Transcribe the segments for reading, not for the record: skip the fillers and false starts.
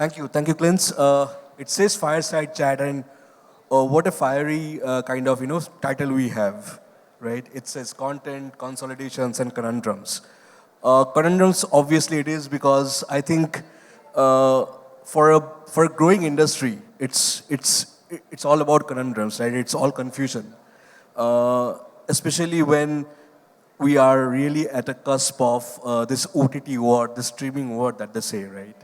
Thank you, Clint. It says Fireside Chat, and what a fiery kind of title we have, right? It says content, consolidations, and conundrums. Conundrums, obviously, it is because I think for a growing industry, it's all about conundrums, right? It's all confusion, especially when we are really at a cusp of this OTT word, this streaming word that they say, right?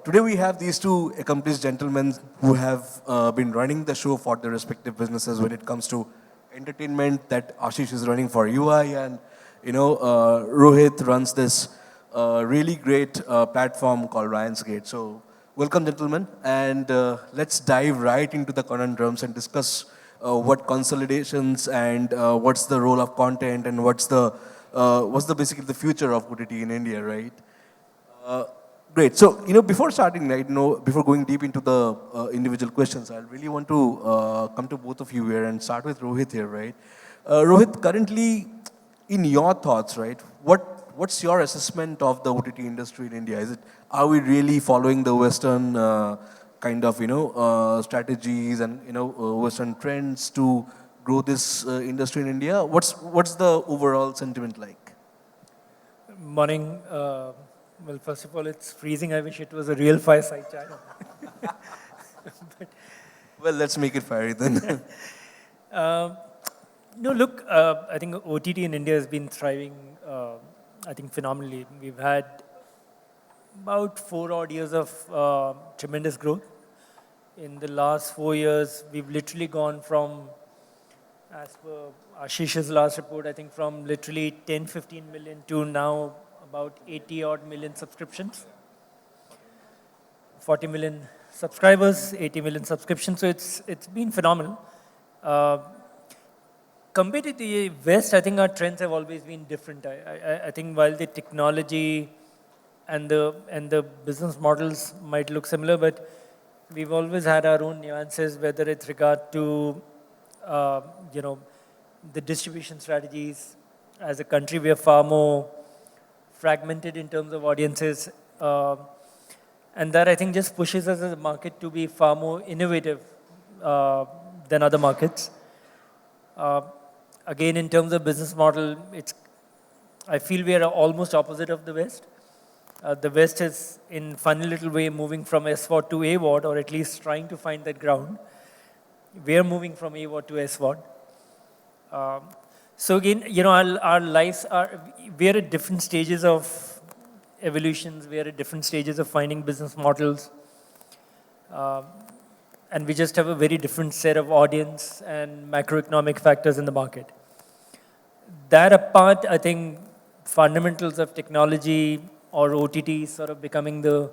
Today we have these two accomplished gentlemen who have been running the show for their respective businesses when it comes to entertainment. That Ashish is running for UI, and Rohit runs this really great platform called Lionsgate. So welcome, gentlemen, and let's dive right into the conundrums and discuss what consolidations and what's the role of content and what's the basically the future of OTT in India, right? Uh, Great. So, before starting, right, before going deep into the individual questions, I really want to come to both of you here and start with Rohit here, right? Rohit, currently, in your thoughts, right, what's your assessment of the OTT industry in India? Are we really following the Western kind of, strategies and, Western trends to grow this industry in India? What's the overall sentiment like? Morning. Well, first of all, it's freezing. I wish it was a real fireside chat. Well, let's make it fiery then. Uh, no, look, I think OTT in India has been thriving, I think, phenomenally. We've had about 4 odd years of tremendous growth. In the last 4 years, we've literally gone from, as per Ashish's last report, I think from literally 10, 15 million to now about 80 odd million subscriptions, 40 million subscribers, 80 million subscriptions. So it's been phenomenal. Uh, Compared to the West, I think our trends have always been different. I think while the technology and the business models might look similar, but we've always had our own nuances, whether it's regard to uh, you know the distribution strategies. As a country, we are far more fragmented in terms of audiences. And that I think just pushes us as a market to be far more innovative than other markets. Uh, Again, in terms of business model, I feel we are almost opposite of the West. The West is, in funny little way, moving from SVOD to AVOD, or at least trying to find that ground. We are moving from AVOD to SVOD. Um, so again, our lives we are at different stages of evolutions. We are at different stages of finding business models. Um, and we just have a very different set of audience and macroeconomic factors in the market. That apart, I think fundamentals of technology or OTT sort of becoming the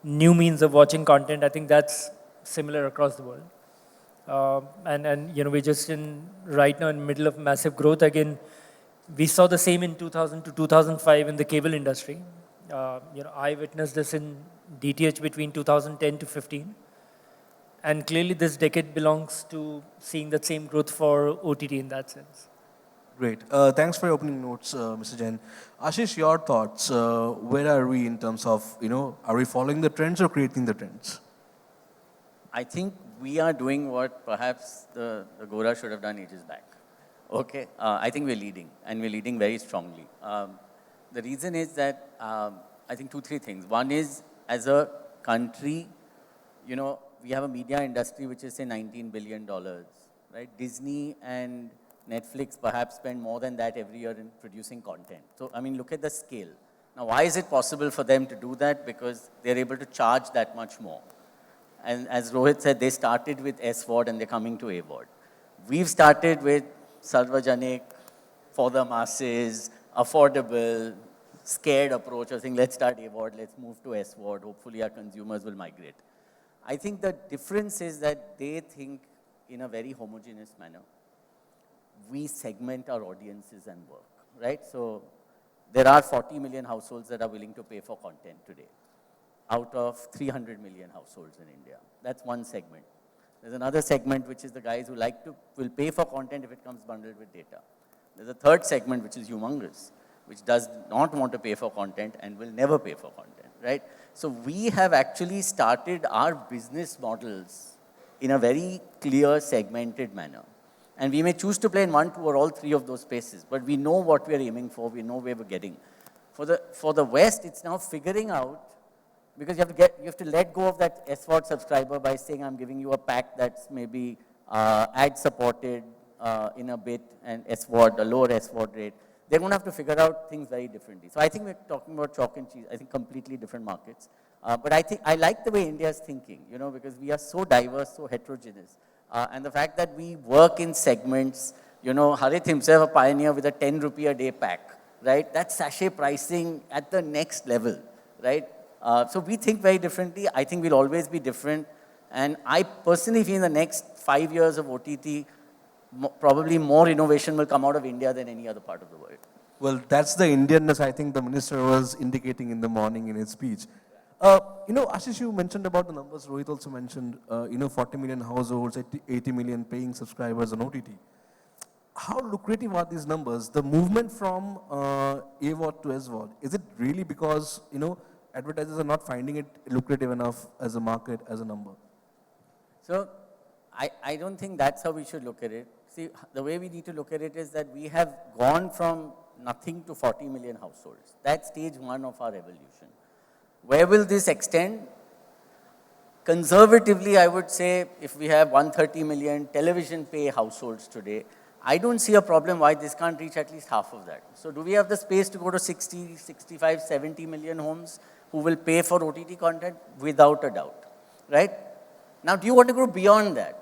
new means of watching content, I think that's similar across the world. And we're just right now in the middle of massive growth. Again, we saw the same in 2000 to 2005 in the cable industry. I witnessed this in DTH between 2010 to 15. And clearly this decade belongs to seeing that same growth for OTT in that sense. Great. Thanks for your opening notes, Mr. Jain. Ashish, your thoughts. Where are we in terms of, are we following the trends or creating the trends? I think we are doing what perhaps the Gora should have done ages back. Okay, I think we're leading, and we're leading very strongly. The reason is that I think 2, 3 things. One is, as a country, we have a media industry which is say $19 billion, right? Disney and Netflix perhaps spend more than that every year in producing content. So, I mean, look at the scale. Now, why is it possible for them to do that? Because they're able to charge that much more. And as Rohit said, they started with SVOD and they're coming to AVOD. We've started with Sarvajanik, for the masses, affordable, scared approach of saying, let's start AVOD, let's move to SVOD, hopefully our consumers will migrate. I think the difference is that they think in a very homogeneous manner. We segment our audiences and work, right? So there are 40 million households that are willing to pay for content today, out of 300 million households in India. That's one segment. There's another segment which is the guys who will pay for content if it comes bundled with data. There's a third segment which is humongous, which does not want to pay for content and will never pay for content, right? So we have actually started our business models in a very clear, segmented manner. And we may choose to play in one, two, or all three of those spaces, but we know what we're aiming for, we know where we're getting. For the West, it's now figuring out, because you have to let go of that SVOD subscriber by saying, I'm giving you a pack that's maybe ad supported in a bit, and SVOD, a lower SVOD rate. They're going to have to figure out things very differently. So I think we're talking about chalk and cheese, I think completely different markets. But I like the way India is thinking, you know, because we are so diverse, so heterogeneous. And the fact that we work in segments, you know, Harith himself a pioneer with a 10 rupee a day pack, right? That's sachet pricing at the next level, right? So we think very differently. I think we'll always be different. And I personally feel in the next 5 years of OTT, probably more innovation will come out of India than any other part of the world. Well, that's the Indianness I think the minister was indicating in the morning in his speech. You know, Ashish, you mentioned about the numbers. Rohit also mentioned, you know, 40 million households, 80 million paying subscribers on OTT. How lucrative are these numbers? The movement from AVOD to SVOD, is it really because, you know, advertisers are not finding it lucrative enough as a market, as a number? So I don't think that's how we should look at it. See, the way we need to look at it is that we have gone from nothing to 40 million households. That's stage one of our evolution. Where will this extend? Conservatively, I would say if we have 130 million television pay households today, I don't see a problem why this can't reach at least half of that. So do we have the space to go to 60, 65, 70 million homes who will pay for OTT content? Without a doubt, right? Now, do you want to go beyond that?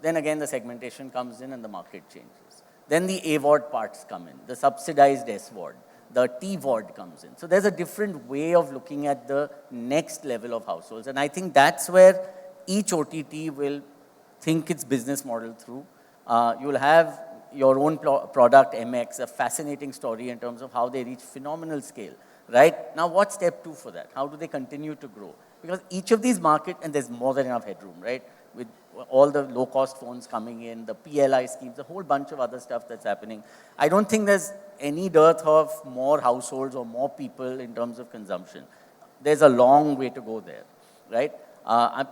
Then again, the segmentation comes in and the market changes. Then the AVOD parts come in, the subsidized SVOD, the TVOD comes in. So there's a different way of looking at the next level of households. And I think that's where each OTT will think its business model through. You'll have your own product, MX, a fascinating story in terms of how they reach phenomenal scale, right? Now, what's step two for that? How do they continue to grow? Because each of these markets, and there's more than enough headroom, right? With all the low-cost phones coming in, the PLI schemes, a whole bunch of other stuff that's happening. I don't think there's any dearth of more households or more people in terms of consumption. There's a long way to go there, right?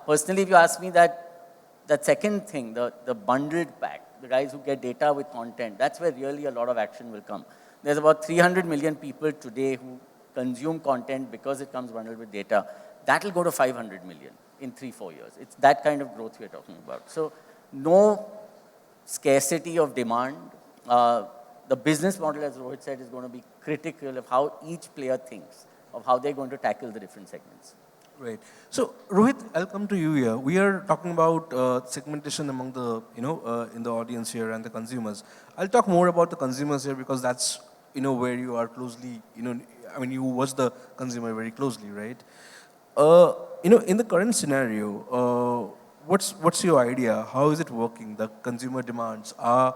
Personally, if you ask me that second thing, the bundled pack, the guys who get data with content, that's where really a lot of action will come. There's about 300 million people today who consume content because it comes bundled with data. That'll go to 500 million in 3-4 years. It's that kind of growth we're talking about. So no scarcity of demand. The business model, as Rohit said, is going to be critical of how each player thinks, of how they're going to tackle the different segments. Right. So, Rohit, I'll come to you here. We are talking about segmentation among the, you know, in the audience here and the consumers. I'll talk more about the consumers here because that's, you know, where you are closely, you know, I mean, you watch the consumer very closely, right? You know, in the current scenario, what's your idea? How is it working? The consumer demands are,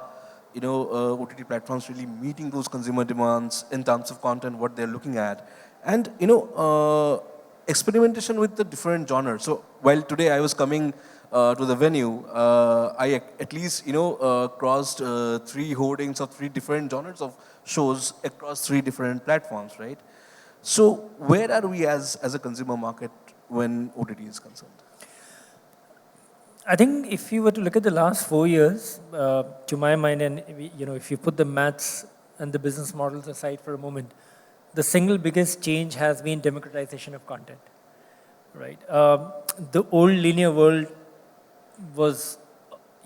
you know, OTT platforms really meeting those consumer demands in terms of content, what they're looking at, and you know, experimentation with the different genres. So while today I was coming to the venue, I at least, you know, crossed 3 hoardings of 3 different genres of shows across 3 different platforms, right? So where are we as a consumer market when OTT is concerned? I think if you were to look at the last 4 years, to my mind, and you know, if you put the maths and the business models aside for a moment, the single biggest change has been democratization of content, right? The old linear world was,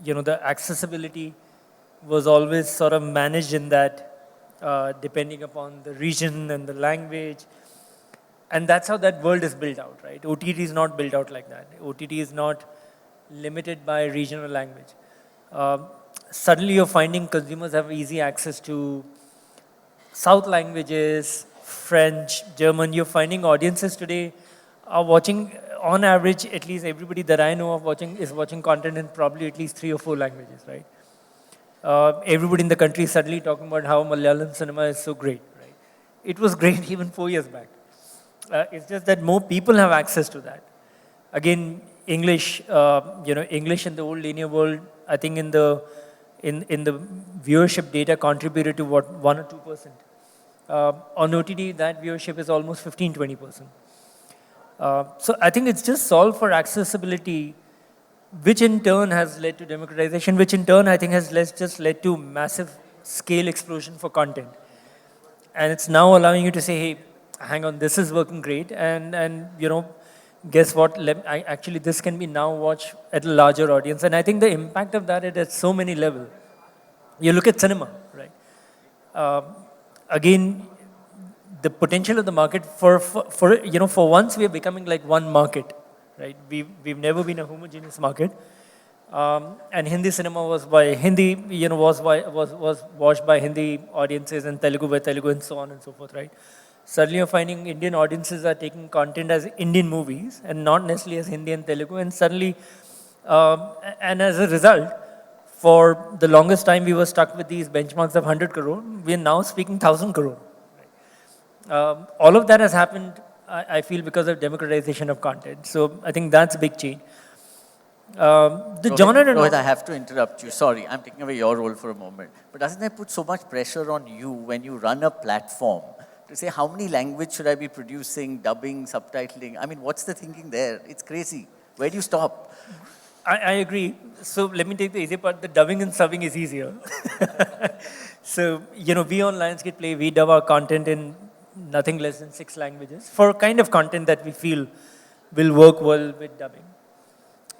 you know, the accessibility was always sort of managed in that, depending upon the region and the language. And that's how that world is built out, right? OTT is not built out like that. OTT is not limited by regional language. Suddenly you're finding consumers have easy access to South languages, French, German. You're finding audiences today are watching, on average, at least everybody that I know of is watching content in probably at least 3 or 4 languages, right? Everybody in the country is suddenly talking about how Malayalam cinema is so great, right? It was great even 4 years back. It's just that more people have access to that. Again, English, you know, English in the old linear world, I think in the viewership data contributed to what, 1 or 2%. On OTT, that viewership is almost 15-20%. So I think it's just solved for accessibility, which in turn has led to democratization, which in turn I think has just led to massive scale explosion for content. And it's now allowing you to say, hey, hang on, this is working great, and guess what? Actually, this can be now watched at a larger audience, and I think the impact of that is at so many levels. You look at cinema, right? Uh, Again, the potential of the market for once we are becoming like one market, right? We've never been a homogeneous market. And Hindi cinema was by Hindi, was watched by Hindi audiences and Telugu by Telugu and so on and so forth, right? Suddenly you're finding Indian audiences are taking content as Indian movies and not necessarily as Hindi and Telugu, and suddenly, and as a result, for the longest time we were stuck with these benchmarks of 100 crore. We are now speaking 1,000 crore. All of that has happened, I feel, because of democratization of content. So I think that's a big change. The genre and Rohit, I have to interrupt you. Sorry, I'm taking away your role for a moment. But doesn't that put so much pressure on you when you run a platform to say how many language should I be producing, dubbing, subtitling? I mean, what's the thinking there? It's crazy. Where do you stop? I agree. So let me take the easy part. The dubbing and subbing is easier. So, we on Lionsgate Play, we dub our content in nothing less than 6 languages for kind of content that we feel will work well with dubbing.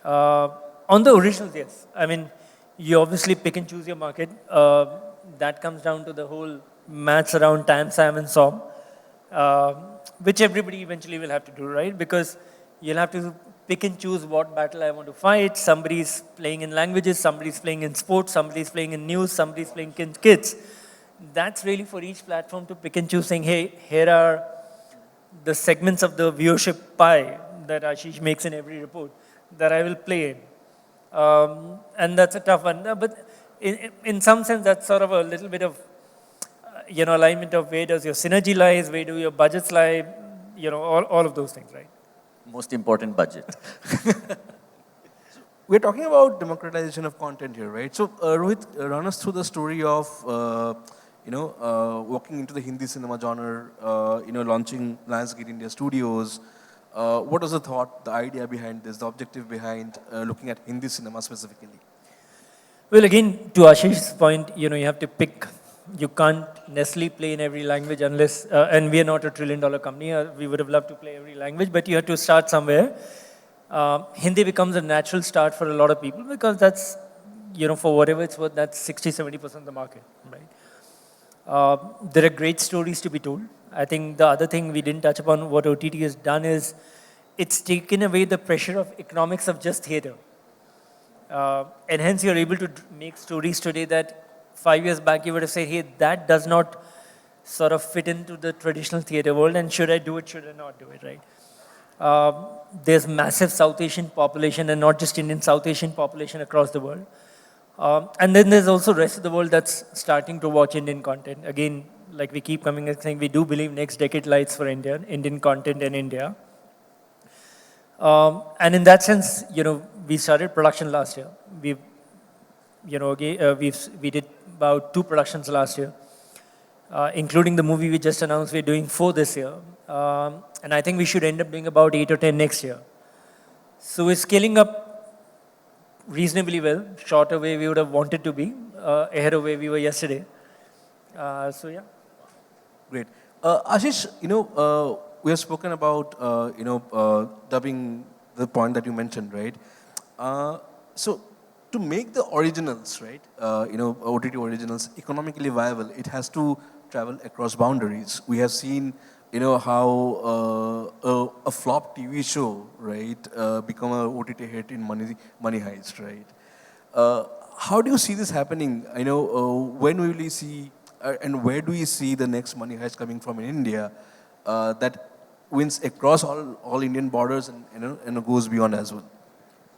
On the originals, yes. I mean, you obviously pick and choose your market. That comes down to the whole maths around Tam, Sam, and Som, which everybody eventually will have to do, right? Because you'll have to pick and choose what battle I want to fight. Somebody's playing in languages, somebody's playing in sports, somebody's playing in news, somebody's playing in kids. That's really for each platform to pick and choose, saying, hey, here are the segments of the viewership pie that Ashish makes in every report that I will play in. And that's a tough one. But in some sense, that's sort of a little bit of, alignment of where does your synergy lies, where do your budgets lie, all of those things, right? Most important budget. We're talking about democratization of content here, right? So, Rohit, run us through the story of, walking into the Hindi cinema genre, launching Lionsgate India Studios. What was the thought, the idea behind this, the objective behind looking at Hindi cinema specifically? Well, again, to Ashish's point, you have to pick. You can't necessarily play in every language unless, and we are not a $1 trillion company. We would have loved to play every language, but you have to start somewhere. Hindi becomes a natural start for a lot of people because that's, for whatever it's worth, that's 60-70% of the market, right? There are great stories to be told. I think the other thing we didn't touch upon, what OTT has done is, it's taken away the pressure of economics of just theater. And hence you're able to make stories today that 5 years back you would have said, hey, that does not sort of fit into the traditional theater world, and should I do it, should I not do it, right? There's massive South Asian population, and not just Indian, South Asian population across the world. And then there's also the rest of the world that's starting to watch Indian content. Again, like we keep coming and saying, we do believe next decade lies for Indian content in India. And in that sense, we started production last year. We did about 2 productions last year, including the movie we just announced. We're doing 4 this year. And I think we should end up doing about 8 or 10 next year. So we're scaling up reasonably well, shorter way we would have wanted to be, ahead of where we were yesterday. So yeah. Great. Ashish, we have spoken about, dubbing, the point that you mentioned, right? So to make the originals, right, OTT originals economically viable, it has to travel across boundaries. We have seen, how a flop TV show, right, become a OTT hit in Money Heist, right? How do you see this happening? When will we see, and where do we see the next Money Heist coming from in India that wins across all Indian borders and goes beyond as well?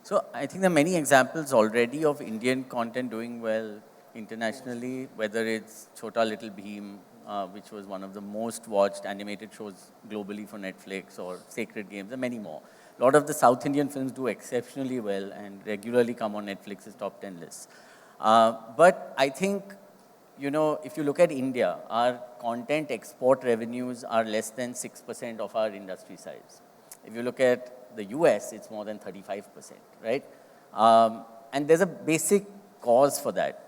So I think there are many examples already of Indian content doing well internationally, whether it's Chota Little Bheem, which was one of the most watched animated shows globally for Netflix, or Sacred Games, and many more. A lot of the South Indian films do exceptionally well and regularly come on Netflix's top 10 lists. But I think, if you look at India, our content export revenues are less than 6% of our industry size. If you look at the US, it's more than 35%, right? And there's a basic cause for that,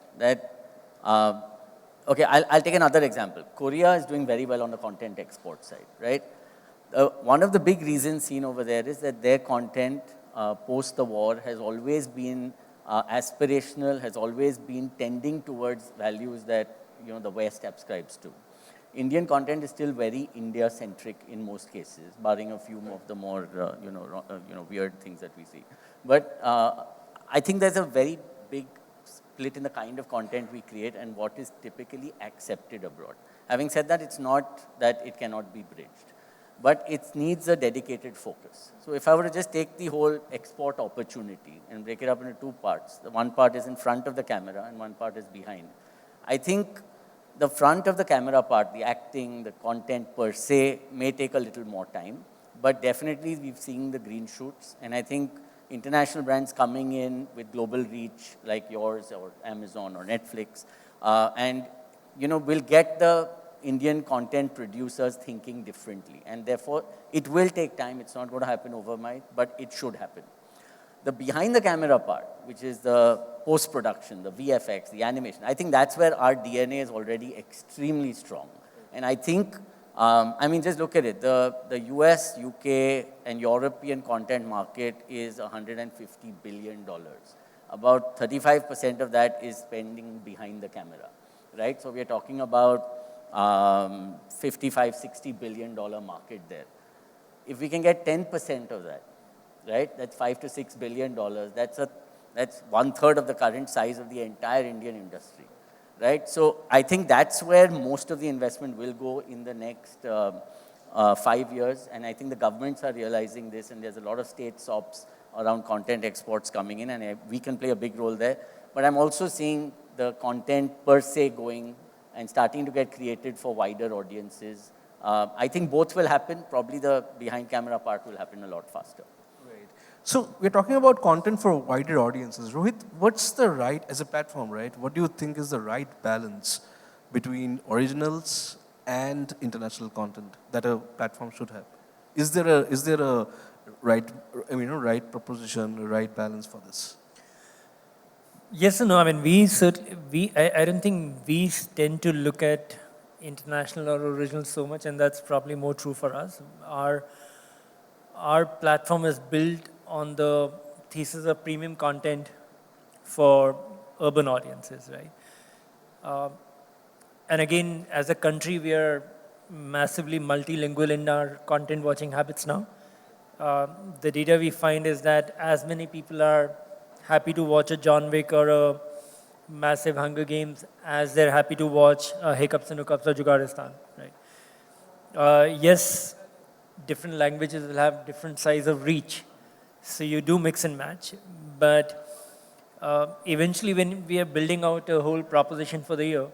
okay, I'll take another example. Korea is doing very well on the content export side, right? One of the big reasons seen over there is that their content post the war has always been aspirational, has always been tending towards values that the West ascribes to. Indian content is still very India-centric in most cases, barring a few of the more weird things that we see. But I think there's a very big split in the kind of content we create and what is typically accepted abroad. Having said that, it's not that it cannot be bridged, but it needs a dedicated focus. So if I were to just take the whole export opportunity and break it up into two parts, the one part is in front of the camera and one part is behind. I think the front of the camera part, the acting, the content per se, may take a little more time, but definitely we've seen the green shoots, and I think international brands coming in with global reach like yours or Amazon or Netflix, and will get the Indian content producers thinking differently, and therefore it will take time. It's not going to happen overnight, but it should happen. The behind the camera part, which is the post-production, the VFX, the animation, I think that's where our DNA is already extremely strong. And I think, just look at it. The US, UK, and European content market is $150 billion. About 35% of that is spending behind the camera, right? So we're talking about $55, $60 billion market there. If we can get 10% of that, right? That's $5 to $6 billion. That's 1/3 of the current size of the entire Indian industry, right? So I think that's where most of the investment will go in the next 5 years. And I think the governments are realizing this, and there's a lot of state SOPs around content exports coming in, and we can play a big role there. But I'm also seeing the content per se going and starting to get created for wider audiences. I think both will happen. Probably the behind camera part will happen a lot faster. So we're talking about content for wider audiences. Rohit, what's the right, as a platform, right? What do you think is the right balance between originals and international content that a platform should have? Is there a right, right proposition, a right balance for this? Yes and no. I mean, I don't think we tend to look at international or original so much, and that's probably more true for us. Our platform is built on the thesis of premium content for urban audiences, right? And again, as a country, we are massively multilingual in our content watching habits now. The data we find is that as many people are happy to watch a John Wick or a massive Hunger Games as they're happy to watch Hiccups and Hookups or Jugaristan, right? Yes, different languages will have different size of reach. So you do mix and match, but eventually when we are building out a whole proposition for the year,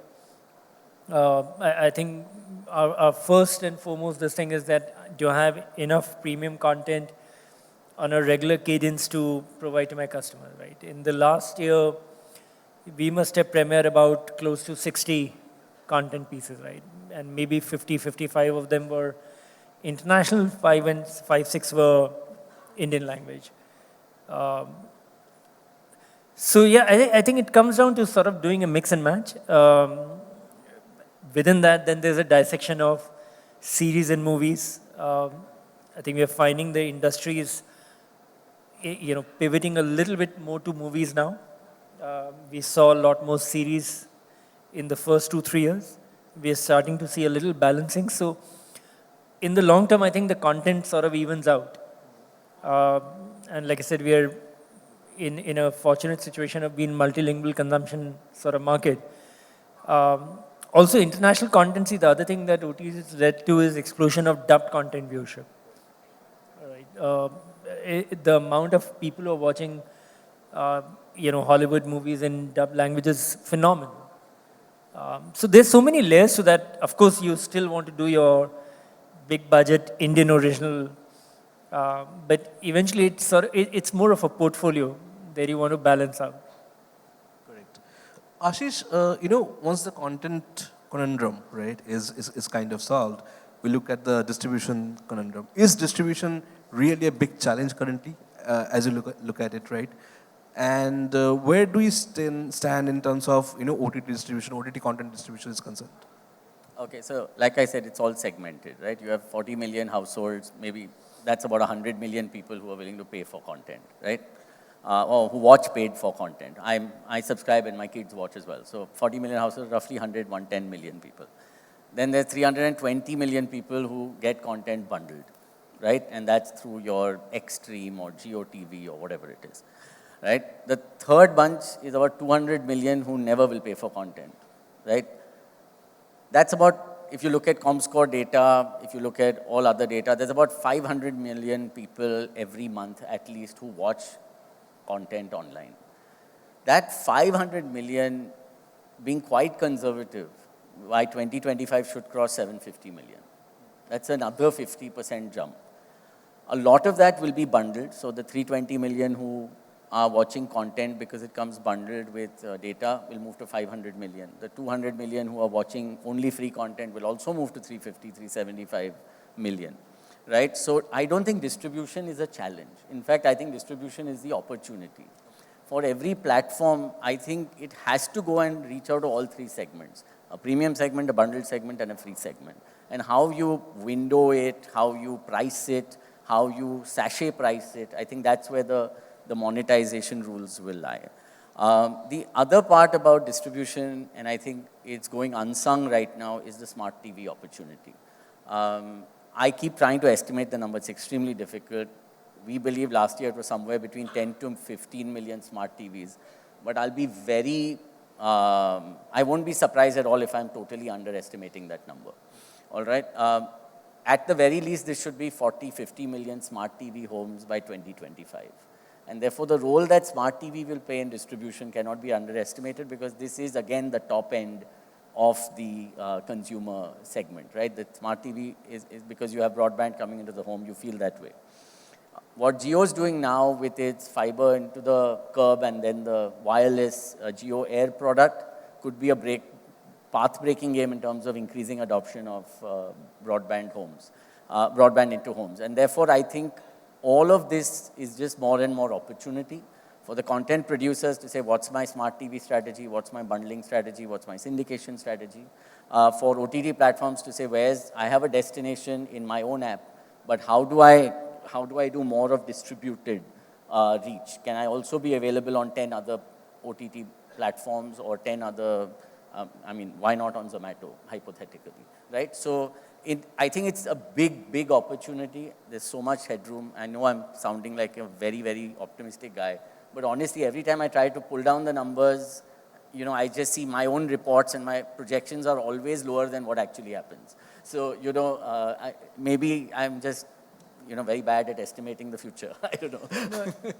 I think our first and foremost this thing is that do I have enough premium content on a regular cadence to provide to my customers, right? In the last year, we must have premiered about close to 60 content pieces, right? And maybe 50, 55 of them were international, 5, 6 were Indian language. So yeah, I think it comes down to sort of doing a mix and match. Within that, then there's a dissection of series and movies. I think we are finding the industry is, pivoting a little bit more to movies now. We saw a lot more series in the first 2-3 years. We are starting to see a little balancing. So in the long term, I think the content sort of evens out. And like I said, we are in a fortunate situation of being multilingual consumption sort of market. Also, international content, see, the other thing that OTT has led to is explosion of dubbed content viewership. All right. The amount of people who are watching, Hollywood movies in dubbed languages is phenomenal. So there's so many layers to that. Of course, you still want to do your big budget Indian original, but eventually it's more of a portfolio that you want to balance out. Correct. Ashish, once the content conundrum, right, is kind of solved, we look at the distribution conundrum. Is distribution really a big challenge currently, as you look at it, right? And where do we stand in terms of OTT distribution, OTT content distribution is concerned? Okay, so like I said, it's all segmented, right? You have 40 million households, maybe that's about 100 million people who are willing to pay for content, right? Or who watch paid for content. I subscribe and my kids watch as well. So 40 million households, roughly 110 million people. Then there's 320 million people who get content bundled, right? And that's through your Xstream or GeoTV or whatever it is, right? The third bunch is about 200 million who never will pay for content, right? That's about, if you look at Comscore data, if you look at all other data, there's about 500 million people every month at least who watch content online. That 500 million, being quite conservative, by 2025 should cross 750 million. That's another 50% jump. A lot of that will be bundled. So the 320 million who are watching content because it comes bundled with data will move to 500 million. The 200 million who are watching only free content will also move to 350, 375 million, right? So I don't think distribution is a challenge. In fact, I think distribution is the opportunity. For every platform, I think it has to go and reach out to all three segments. A premium segment, a bundled segment, and a free segment. And how you window it, how you price it, how you sachet price it, I think that's where the monetization rules will lie. The other part about distribution, and I think it's going unsung right now, is the smart TV opportunity. I keep trying to estimate the number. It's extremely difficult. We believe last year it was somewhere between 10 to 15 million smart TVs. But I'll be very, I won't be surprised at all if I'm totally underestimating that number. All right? At the very least, this should be 40, 50 million smart TV homes by 2025. And therefore, the role that smart TV will play in distribution cannot be underestimated because this is, again, the top end of the consumer segment, right? The smart TV is because you have broadband coming into the home, you feel that way. What Jio is doing now with its fiber into the curb and then the wireless Jio Air product could be a path-breaking game in terms of increasing adoption of broadband into homes. And therefore, I think all of this is just more and more opportunity for the content producers to say, what's my smart TV strategy, what's my bundling strategy, what's my syndication strategy. For OTT platforms to say, I have a destination in my own app, but how do I do more of distributed reach? Can I also be available on 10 other OTT platforms or 10 other, why not on Zomato, hypothetically, right? So I think it's a big, big opportunity. There's so much headroom. I know I'm sounding like a very, very optimistic guy, but honestly, every time I try to pull down the numbers, I just see my own reports and my projections are always lower than what actually happens. So, maybe I'm just, very bad at estimating the future. I don't know.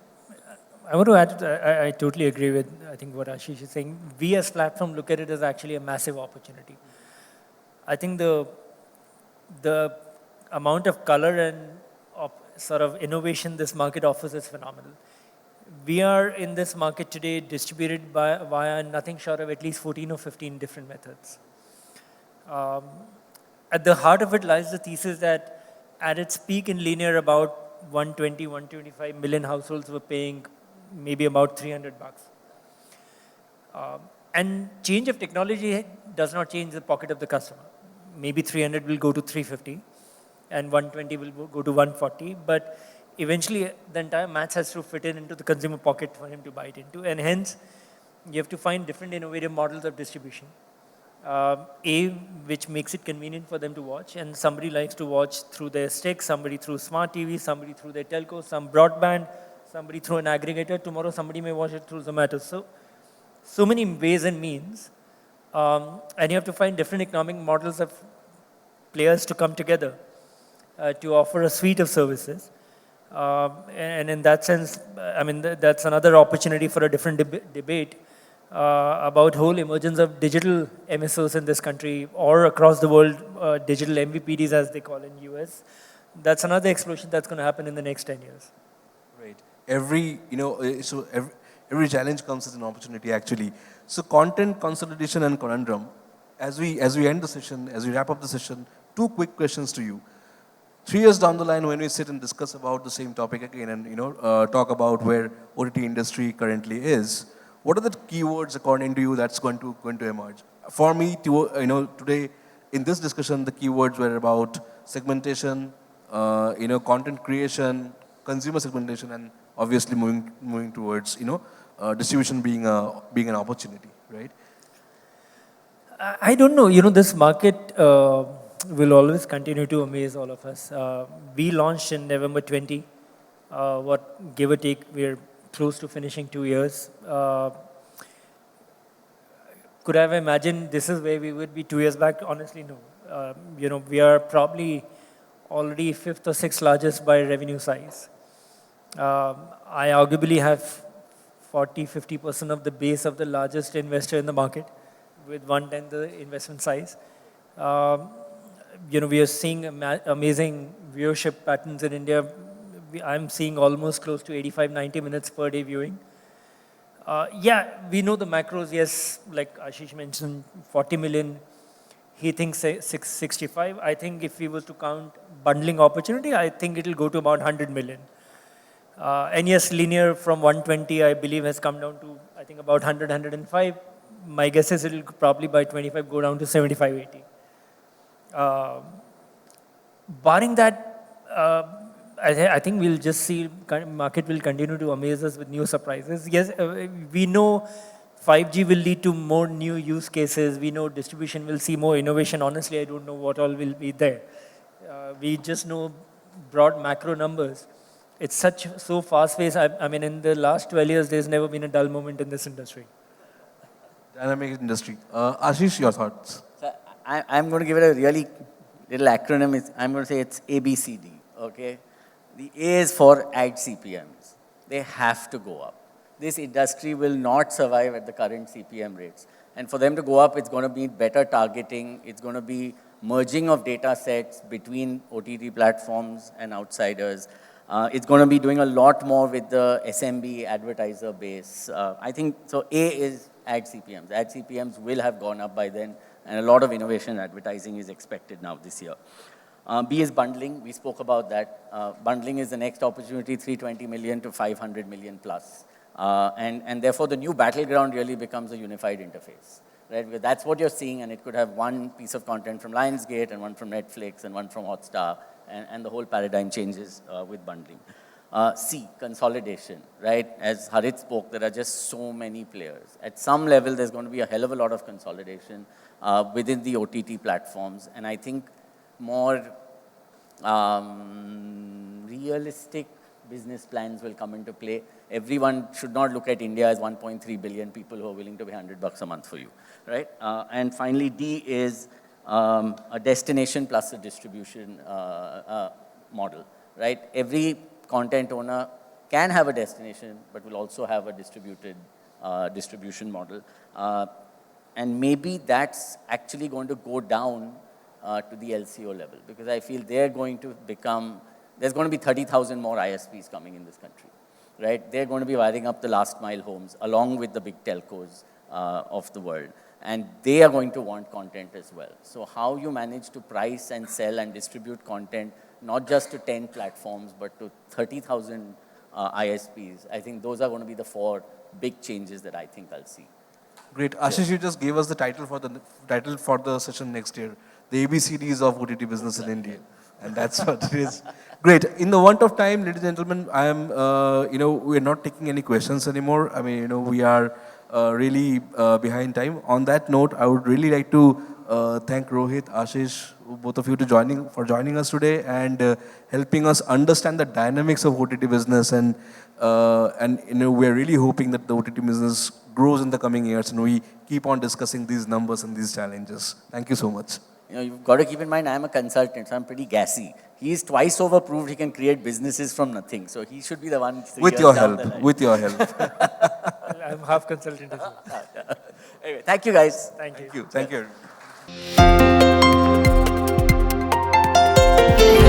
I want to add, I totally agree with, I think what Ashish is saying. We as platform look at it as actually a massive opportunity. I think the amount of color and sort of innovation this market offers is phenomenal. We are in this market today distributed via nothing short of at least 14 or 15 different methods. At the heart of it lies the thesis that at its peak in linear, about 120, 125 million households were paying maybe about $300. And change of technology does not change the pocket of the customer. Maybe 300 will go to 350 and 120 will go to 140, but eventually the entire maths has to fit into the consumer pocket for him to buy it into, and hence you have to find different innovative models of distribution. Which makes it convenient for them to watch, and somebody likes to watch through their stick, somebody through smart TV, somebody through their telco, some broadband, somebody through an aggregator. Tomorrow somebody may watch it through Zomato. So many ways and means, and you have to find different economic models of players to come together to offer a suite of services. And in that sense, that's another opportunity for a different debate about whole emergence of digital MSOs in this country or across the world, digital MVPDs as they call in US. That's another explosion that's going to happen in the next 10 years. Right. Every challenge comes as an opportunity actually. So content, consolidation and conundrum. As we end the session, as we wrap up the session, two quick questions to you. 3 years down the line, when we sit and discuss about the same topic again and, talk about where OTT industry currently is, what are the keywords according to you that's going to emerge? For me, today in this discussion, the keywords were about segmentation, content creation, consumer segmentation, and obviously moving towards, distribution being an opportunity, right? I don't know. This market will always continue to amaze all of us. We launched in November 20. Give or take, we're close to finishing 2 years. Could I have imagined this is where we would be 2 years back? Honestly, no. We are probably already 5th or 6th largest by revenue size. I arguably have 40-50% of the base of the largest investor in the market, with 1/10 the investment size. We are seeing amazing viewership patterns in India. I'm seeing almost close to 85-90 minutes per day viewing. We know the macros. Yes, like Ashish mentioned, 40 million. He thinks 665. I think if we were to count bundling opportunity, I think it will go to about 100 million. And yes, linear from 120, I believe, has come down to, I think, about 100, 105. My guess is it will probably by 25 go down to 75, 80. Barring that, I think we'll just see market will continue to amaze us with new surprises. Yes, we know 5G will lead to more new use cases. We know distribution will see more innovation. Honestly, I don't know what all will be there. We just know broad macro numbers. It's so fast-paced. I mean, in the last 12 years, there's never been a dull moment in this industry. Dynamic industry. Ashish, your thoughts? So I'm going to give it a really little acronym. I'm going to say it's ABCD, okay? The A is for ad CPMs. They have to go up. This industry will not survive at the current CPM rates. And for them to go up, it's going to be better targeting. It's going to be merging of data sets between OTT platforms and outsiders. It's going to be doing a lot more with the SMB advertiser base. I think, so A is ad CPMs. Ad CPMs will have gone up by then, and a lot of innovation advertising is expected now this year. B is bundling. We spoke about that. Bundling is the next opportunity, 320 million to 500 million plus. And therefore, the new battleground really becomes a unified interface. Right? Because that's what you're seeing, and it could have one piece of content from Lionsgate and one from Netflix and one from Hotstar, and the whole paradigm changes with bundling. C, consolidation, right? As Harit spoke, there are just so many players. At some level, there's going to be a hell of a lot of consolidation within the OTT platforms, and I think more realistic business plans will come into play. Everyone should not look at India as 1.3 billion people who are willing to pay $100 a month for you, right? And finally, D is a destination plus a distribution model, right? Every content owner can have a destination, but will also have a distribution model. And maybe that's actually going to go down to the LCO level, because I feel they're going to become, there's going to be 30,000 more ISPs coming in this country, right? They're going to be wiring up the last mile homes along with the big telcos of the world. And they are going to want content as well. So how you manage to price and sell and distribute content, not just to 10 platforms, but to 30,000 ISPs, I think those are going to be the 4 big changes that I think I'll see. Great. Ashish, you just gave us the title for the session next year, the ABCDs of OTT business in India. And that's what it is. Great. In the want of time, ladies and gentlemen, I am, we're not taking any questions anymore. I mean, we are really behind time. On that note, I would really like to thank Rohit, Ashish, both of you for joining us today and helping us understand the dynamics of OTT business. And we're really hoping that the OTT business grows in the coming years, and we keep on discussing these numbers and these challenges. Thank you so much. You've got to keep in mind, I'm a consultant, so I'm pretty gassy. He's twice over proved he can create businesses from nothing. So he should be the one. With your help. With your help. I'm half consultant as well. Anyway, thank you guys. Thank you. Thank you. Thank you.